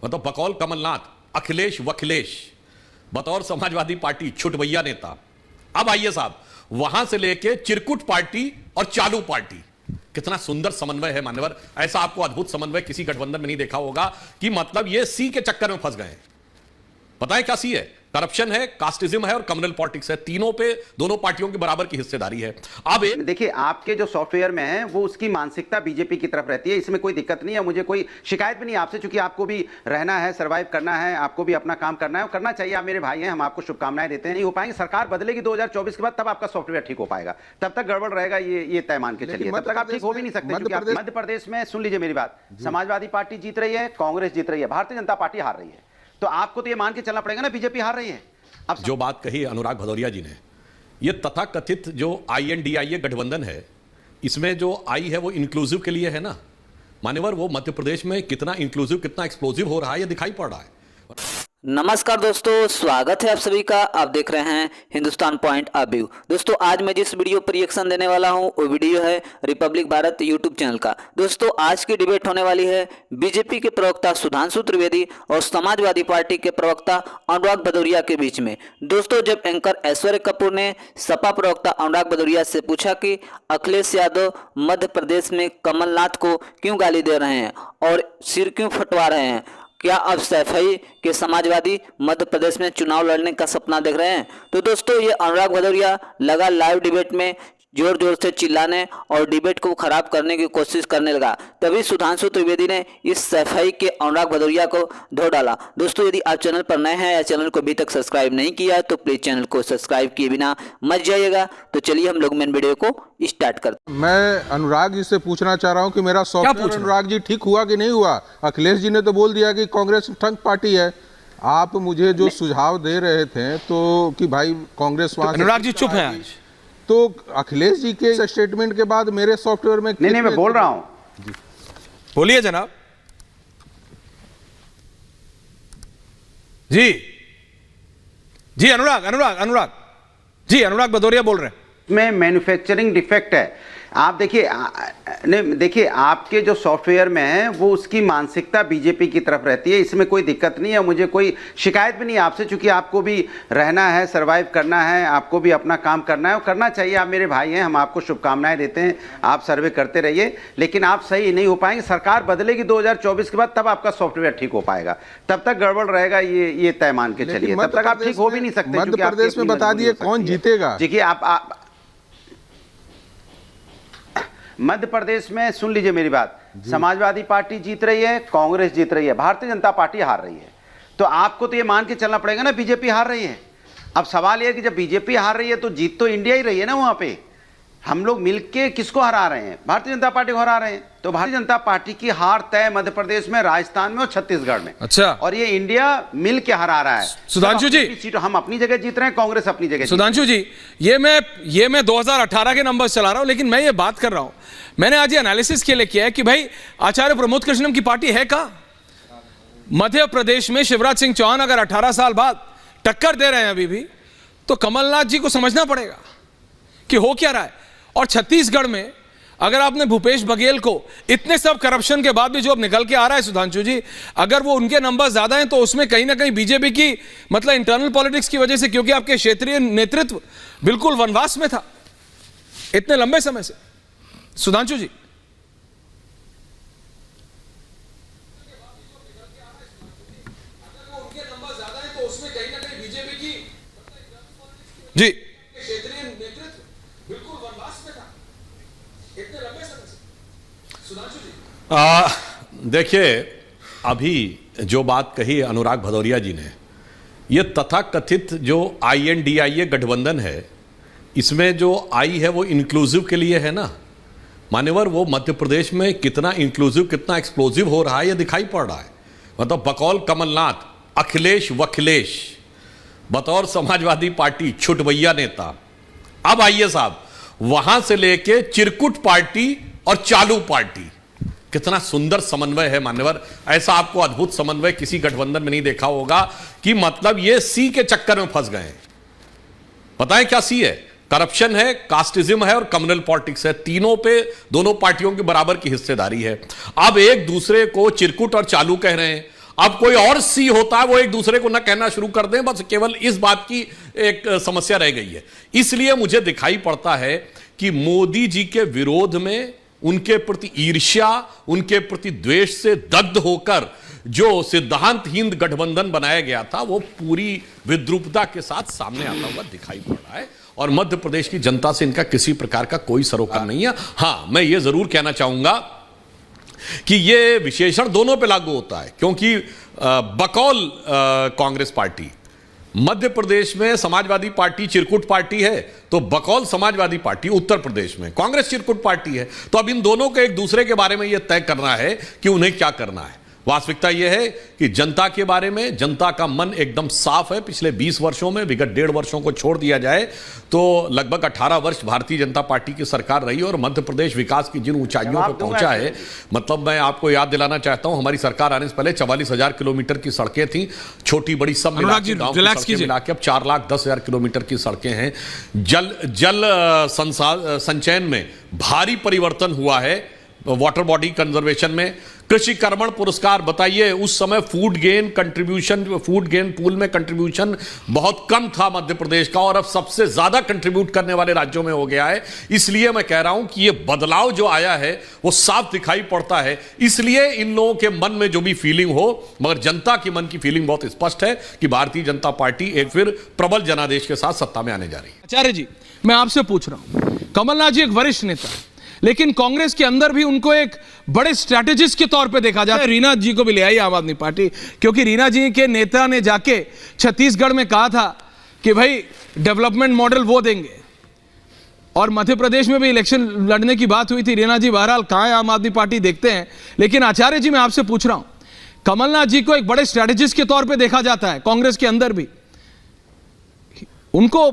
मतलब बकौल कमलनाथ अखिलेश वखिलेश बतौर समाजवादी पार्टी छुटभैया नेता। अब आइए साहब, वहां से लेके चिरकुट पार्टी और चालू पार्टी, कितना सुंदर समन्वय है मान्यवर। ऐसा आपको अद्भुत समन्वय किसी गठबंधन में नहीं देखा होगा कि मतलब ये सी के चक्कर में फंस गए हैं। बताएं क्या सी है? करप्शन है, कास्टिज्म है और कम्युनल पॉलिटिक्स है। तीनों पे दोनों पार्टियों की बराबर की हिस्सेदारी है। अब देखिए, आपके जो सॉफ्टवेयर में है वो उसकी मानसिकता बीजेपी की तरफ रहती है, इसमें कोई दिक्कत नहीं है, मुझे कोई शिकायत भी नहीं आपसे, क्योंकि आपको भी रहना है, सर्वाइव करना है, आपको भी अपना काम करना है और करना चाहिए। आप मेरे भाई हैं, हम आपको शुभकामनाएं देते हैं। नहीं हो पाएंगे, सरकार बदलेगी 2024 के बाद, तब आपका सॉफ्टवेयर ठीक हो पाएगा। तब तक गड़बड़ रहेगा, ये तय मान के चलिए। तब तक आप ठीक हो भी नहीं सकते, क्योंकि मध्य प्रदेश में, सुन लीजिए मेरी बात, समाजवादी पार्टी जीत रही है, कांग्रेस जीत रही है, भारतीय जनता पार्टी हार रही है। तो आपको तो ये मान के चलना पड़ेगा ना, बीजेपी हार रही है। अब जो बात कही अनुराग भदौरिया जी ने, ये तथाकथित जो INDIA गठबंधन है, इसमें जो आई है वो इंक्लूसिव के लिए है ना मान्यवर। वो मध्य प्रदेश में कितना इंक्लूसिव, कितना एक्सप्लोसिव हो रहा है, ये दिखाई पड़ रहा है। नमस्कार दोस्तों, स्वागत है आप सभी का। आप देख रहे हैं हिंदुस्तान पॉइंट ऑफ व्यू। दोस्तों, आज मैं जिस वीडियो पर रिएक्शन देने वाला हूं वो वीडियो है रिपब्लिक भारत यूट्यूब चैनल का। दोस्तों, आज की डिबेट होने वाली है बीजेपी के प्रवक्ता सुधांशु त्रिवेदी और समाजवादी पार्टी के प्रवक्ता अनुराग भदौरिया के बीच में। दोस्तों, जब एंकर ऐश्वर्य कपूर ने सपा प्रवक्ता अनुराग भदौरिया से पूछा कि अखिलेश यादव मध्य प्रदेश में कमलनाथ को क्यों गाली दे रहे हैं और सिर क्यों फटवा रहे हैं, क्या अब सैफई के समाजवादी मध्य प्रदेश में चुनाव लड़ने का सपना देख रहे हैं, तो दोस्तों ये अनुराग भदौरिया लगा लाइव डिबेट में जोर जोर से चिल्लाने और डिबेट को खराब करने की कोशिश करने लगा। तभी सुधांशु त्रिवेदी ने इस सैफई के अनुराग भदौरिया को धो डाला। दोस्तों, यदि आप चैनल पर नए हैं या चैनल को अभी तक सब्सक्राइब नहीं किया तो प्लीज चैनल को सब्सक्राइब किए बिना मत जाइएगा। तो चलिए हम लोग मेन वीडियो को स्टार्ट करते हैं। मैं अनुराग जी से पूछना चाह रहा हूं कि मेरा सॉफ्टवेयर अनुराग जी ठीक हुआ कि नहीं हुआ। अखिलेश जी ने तो बोल दिया कि कांग्रेस ठग पार्टी है। आप मुझे जो सुझाव दे रहे थे तो कि भाई कांग्रेस वहां, अनुराग जी चुप हैं आज। तो अखिलेश जी के स्टेटमेंट के बाद मेरे सॉफ्टवेयर में नहीं, मैं बोल रहा हूं। बोलिए जनाब। जी जी, अनुराग जी, अनुराग भदौरिया बोल रहे हैं। में मैन्युफैक्चरिंग डिफेक्ट है। आप देखिए, देखिए आपके जो सॉफ्टवेयर में है वो उसकी मानसिकता बीजेपी की तरफ रहती है, इसमें कोई दिक्कत नहीं है, मुझे कोई शिकायत भी नहीं आपसे, क्योंकि आपको भी रहना है, सर्वाइव करना है, आपको भी अपना काम करना है और करना चाहिए। आप मेरे भाई हैं, हम आपको शुभकामनाएं देते हैं, आप सर्वे करते रहिए। लेकिन आप सही नहीं हो पाएंगे, सरकार बदलेगी 2024 के बाद, तब आपका सॉफ्टवेयर ठीक हो पाएगा। तब तक गड़बड़ रहेगा, ये तय मान के चलिए। तब तक आप ठीक हो भी नहीं सकते। मध्य प्रदेश में बता दिए कौन जीतेगा। देखिए, आप मध्य प्रदेश में, सुन लीजिए मेरी बात, समाजवादी पार्टी जीत रही है, कांग्रेस जीत रही है, भारतीय जनता पार्टी हार रही है। तो आपको तो ये मान के चलना पड़ेगा ना, बीजेपी हार रही है। अब सवाल ये है कि जब बीजेपी हार रही है तो जीत तो इंडिया ही रही है ना। वहां पे हम लोग मिलके किसको हरा रहे हैं? भारतीय जनता पार्टी को हरा रहे हैं। तो भारतीय जनता पार्टी की हार तय मध्य प्रदेश में, राजस्थान में और छत्तीसगढ़ में। अच्छा, और ये इंडिया मिल के हरा रहा है। सुधांशु जी, हम अपनी जगह जीत रहे हैं, कांग्रेस अपनी जगह। सुधांशु जी, ये मैं 2018 के नंबर चला रहा हूं, लेकिन मैं ये बात कर रहा हूं, मैंने आज ये एनालिसिस के लिए किया है कि भाई आचार्य प्रमोद कृष्णम की पार्टी है का मध्य प्रदेश में? शिवराज सिंह चौहान अगर 18 साल बाद टक्कर दे रहे हैं अभी भी, तो कमलनाथ जी को समझना पड़ेगा कि हो क्या रहा है। और छत्तीसगढ़ में अगर आपने भूपेश बघेल को इतने सब करप्शन के बाद भी जो अब निकल के आ रहा है सुधांशु जी, अगर वो उनके नंबर ज्यादा हैं तो उसमें कहीं ना कहीं बीजेपी की मतलब इंटरनल पॉलिटिक्स की वजह से, क्योंकि आपके क्षेत्रीय नेतृत्व बिल्कुल वनवास में था इतने लंबे समय से। सुधांशु जी, जी, क्षेत्रीय नेतृत्व बिल्कुल वनवास में था इतने लंबे समय से। सुधांशु जी, देखिए, अभी जो बात कही अनुराग भदौरिया जी ने, ये तथाकथित जो INDIA गठबंधन है, इसमें जो आई है वो इंक्लूसिव के लिए है ना मान्यवर। वो मध्य प्रदेश में कितना इंक्लूसिव, कितना एक्सप्लोसिव हो रहा है, ये दिखाई पड़ रहा है। मतलब बकौल कमलनाथ अखिलेश वखिलेश बतौर समाजवादी पार्टी छुटभैया नेता। अब आइए साहब, वहां से लेके चिरकुट पार्टी और चालू पार्टी, कितना सुंदर समन्वय है मान्यवर। ऐसा आपको अद्भुत समन्वय किसी गठबंधन में नहीं देखा होगा कि मतलब ये सी के चक्कर में फंस गए हैं। बताएं क्या सी है? करप्शन है, कास्टिज्म है और कम्युनल पॉलिटिक्स है। तीनों पे दोनों पार्टियों की बराबर की हिस्सेदारी है। अब एक दूसरे को चिरकुट और चालू कह रहे हैं, अब कोई और सी होता है वो एक दूसरे को न कहना शुरू कर दें, बस केवल इस बात की एक समस्या रह गई है। इसलिए मुझे दिखाई पड़ता है कि मोदी जी के विरोध में, उनके प्रति ईर्ष्या, उनके प्रति द्वेष से दग्ध होकर जो सिद्धांतहीन गठबंधन बनाया गया था वो पूरी विद्रूपता के साथ सामने आता हुआ दिखाई पड़ रहा है। और मध्य प्रदेश की जनता से इनका किसी प्रकार का कोई सरोकार नहीं है। हां, मैं ये जरूर कहना चाहूंगा कि ये विशेषण दोनों पे लागू होता है, क्योंकि बकौल कांग्रेस पार्टी मध्य प्रदेश में समाजवादी पार्टी चिरकुट पार्टी है, तो बकौल समाजवादी पार्टी उत्तर प्रदेश में कांग्रेस चिरकुट पार्टी है। तो अब इन दोनों को एक दूसरे के बारे में यह तय करना है कि उन्हें क्या करना है। वास्तविकता यह है कि जनता के बारे में जनता का मन एकदम साफ है। पिछले 20 वर्षों में विगत 1.5 वर्षों को छोड़ दिया जाए तो लगभग 18 वर्ष भारतीय जनता पार्टी की सरकार रही और मध्य प्रदेश विकास की जिन ऊंचाइयों पर पहुंचा है, मतलब मैं आपको याद दिलाना चाहता हूं, हमारी सरकार आने से पहले 44,000 किलोमीटर की सड़कें थी, छोटी बड़ी सब मिला के गांव की सड़कें मिला के अब 4,10,000 किलोमीटर की सड़कें हैं। जल संचयन में भारी परिवर्तन हुआ है, वाटर बॉडी कंजर्वेशन में। कृषि कर्मण पुरस्कार, बताइए उस समय फूड गेन पूल में कंट्रीब्यूशन बहुत कम था मध्य प्रदेश का, और अब सबसे ज्यादा कंट्रीब्यूट करने वाले राज्यों में हो गया है। इसलिए मैं कह रहा हूं कि यह बदलाव जो आया है वो साफ दिखाई पड़ता है। इसलिए इन लोगों के मन में जो भी फीलिंग हो, मगर जनता की मन की फीलिंग बहुत स्पष्ट है कि भारतीय जनता पार्टी एक फिर प्रबल जनादेश के साथ सत्ता में आने जा रही है। आचार्य जी, मैं आपसे पूछ रहा हूं, कमलनाथ जी एक वरिष्ठ नेता है, लेकिन कांग्रेस के अंदर भी उनको एक बड़े स्ट्रैटेजिस्ट के तौर पे देखा जाता है। रीना जी को भी ले आई आम आदमी पार्टी, क्योंकि रीना जी के नेता ने जाके छत्तीसगढ़ में कहा था कि भाई डेवलपमेंट मॉडल वो देंगे, और मध्य प्रदेश में भी इलेक्शन लड़ने की बात हुई थी। रीना जी बहरहाल कहां है आम आदमी पार्टी, देखते हैं। लेकिन आचार्य जी, मैं आपसे पूछ रहा हूं, कमलनाथ जी को एक बड़े स्ट्रैटेजिस्ट के तौर पर देखा जाता है कांग्रेस के अंदर भी, उनको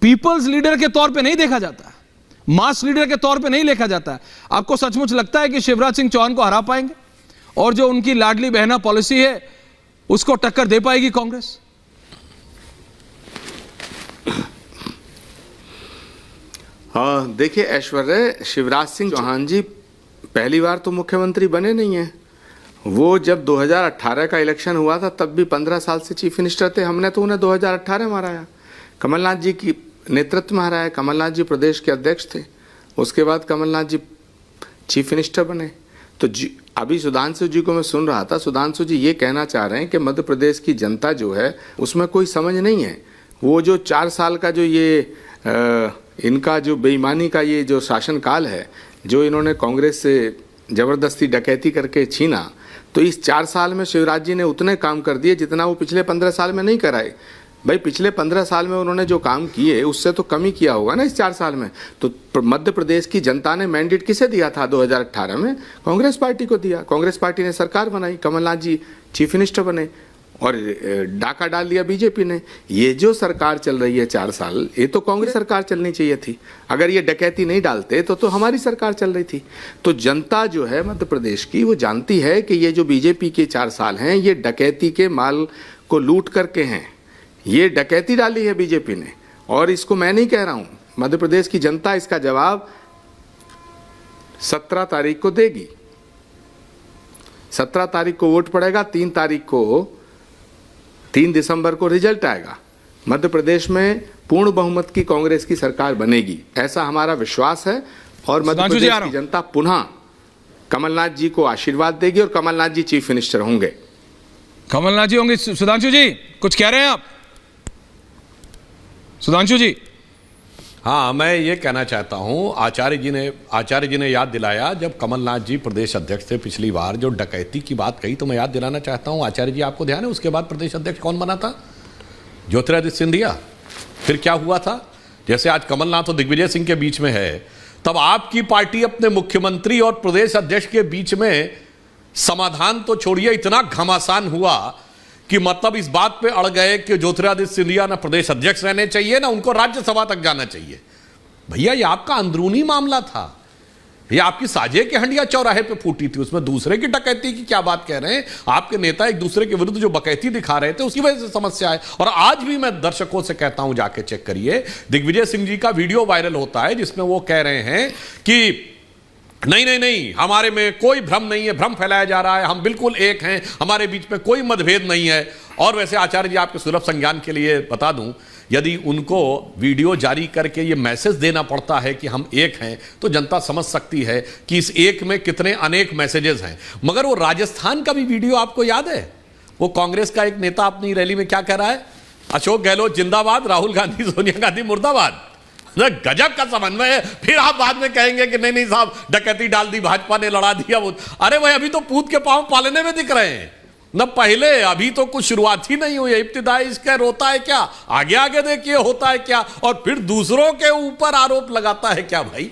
पीपल्स लीडर के तौर पर नहीं देखा जाता, मास लीडर के तौर पे नहीं देखा जाता है। आपको सचमुच लगता है कि शिवराज सिंह चौहान को हरा पाएंगे और जो उनकी लाडली बहना पॉलिसी है उसको टक्कर दे पाएगी कांग्रेस? हाँ, देखिए ऐश्वर्य, शिवराज सिंह चौहान जी पहली बार तो मुख्यमंत्री बने नहीं हैं। वो जब 2018 का इलेक्शन हुआ था तब भी 15 साल से चीफ मिनिस्टर थे। हमने तो उन्हें 2018 में हराया, कमलनाथ जी की नेतृत्व में हराया। कमलनाथ जी प्रदेश के अध्यक्ष थे, उसके बाद कमलनाथ जी चीफ मिनिस्टर बने। तो अभी सुधांशु जी को मैं सुन रहा था, सुधांशु जी ये कहना चाह रहे हैं कि मध्य प्रदेश की जनता जो है उसमें कोई समझ नहीं है। वो जो 4 साल का जो ये इनका जो बेईमानी का ये जो शासनकाल है, जो इन्होंने कांग्रेस से ज़बरदस्ती डकैती करके छीना, तो इस 4 साल में शिवराज जी ने उतने काम कर दिए जितना वो पिछले 15 साल में नहीं कराए। भाई पिछले 15 साल में उन्होंने जो काम किए उससे तो कम ही किया होगा ना इस 4 साल में। तो मध्य प्रदेश की जनता ने मैंडेट किसे दिया था 2018 में? कांग्रेस पार्टी को दिया। कांग्रेस पार्टी ने सरकार बनाई, कमलनाथ जी चीफ मिनिस्टर बने, और डाका डाल दिया बीजेपी ने। ये जो सरकार चल रही है 4 साल, ये तो कांग्रेस सरकार चलनी चाहिए थी। अगर ये डकैती नहीं डालते तो हमारी सरकार चल रही थी। तो जनता जो है मध्य प्रदेश की, वो जानती है कि ये जो बीजेपी के 4 साल हैं ये डकैती के माल को लूट करके हैं। ये डकैती डाली है बीजेपी ने, और इसको मैं नहीं कह रहा हूं, मध्य प्रदेश की जनता इसका जवाब 17 तारीख को देगी। 17 तारीख को वोट पड़ेगा, 3 दिसंबर को रिजल्ट आएगा। मध्य प्रदेश में पूर्ण बहुमत की कांग्रेस की सरकार बनेगी, ऐसा हमारा विश्वास है। और मध्य प्रदेश की जनता पुनः कमलनाथ जी को आशीर्वाद देगी और कमलनाथ जी चीफ मिनिस्टर होंगे। कमलनाथ जी होंगे। सुधांशु जी कुछ कह रहे हैं आप? सुधांशु जी। हाँ, मैं ये कहना चाहता हूँ, आचार्य जी ने याद दिलाया जब कमलनाथ जी प्रदेश अध्यक्ष थे पिछली बार, जो डकैती की बात कही, तो मैं याद दिलाना चाहता हूँ आचार्य जी, आपको ध्यान है उसके बाद प्रदेश अध्यक्ष कौन बना था? ज्योतिरादित्य सिंधिया। फिर क्या हुआ था? जैसे आज कमलनाथ और दिग्विजय सिंह के बीच में है, तब आपकी पार्टी अपने मुख्यमंत्री और प्रदेश अध्यक्ष के बीच में समाधान तो छोड़िए, इतना घमासान हुआ कि मतलब इस बात पे अड़ गए कि ज्योतिरादित्य सिंधिया ना प्रदेश अध्यक्ष रहने चाहिए ना उनको राज्यसभा तक जाना चाहिए। भैया ये आपका अंदरूनी मामला था, ये आपकी साझे की हंडिया चौराहे पे फूटी थी, उसमें दूसरे की डकैती की क्या बात कह रहे हैं? आपके नेता एक दूसरे के विरुद्ध जो बकैती दिखा रहे थे उसकी वजह से समस्या है। और आज भी मैं दर्शकों से कहता हूं, जाके चेक करिए, दिग्विजय सिंह जी का वीडियो वायरल होता है जिसमें वो कह रहे हैं कि नहीं नहीं नहीं, हमारे में कोई भ्रम नहीं है, भ्रम फैलाया जा रहा है, हम बिल्कुल एक हैं, हमारे बीच में कोई मतभेद नहीं है। और वैसे आचार्य जी, आपके सुलभ संज्ञान के लिए बता दूं, यदि उनको वीडियो जारी करके ये मैसेज देना पड़ता है कि हम एक हैं, तो जनता समझ सकती है कि इस एक में कितने अनेक मैसेजेस हैं। मगर वो राजस्थान का भी वीडियो आपको याद है? वो कांग्रेस का एक नेता अपनी रैली में क्या कह रहा है? अशोक गहलोत जिंदाबाद, राहुल गांधी सोनिया गांधी मुर्दाबाद। गजब का समन्वय है। फिर आप बाद में कहेंगे कि नहीं नहीं साहब, डकैती डाल दी, भाजपा ने लड़ा दिया। वो अरे भाई, अभी तो पूत के पांव पालने में दिख रहे हैं न, पहले अभी तो कुछ शुरुआत ही नहीं हुई है। इब्तिदाई इसका रोता है क्या, आगे आगे देखिए होता है क्या, और फिर दूसरों के ऊपर आरोप लगाता है क्या भाई।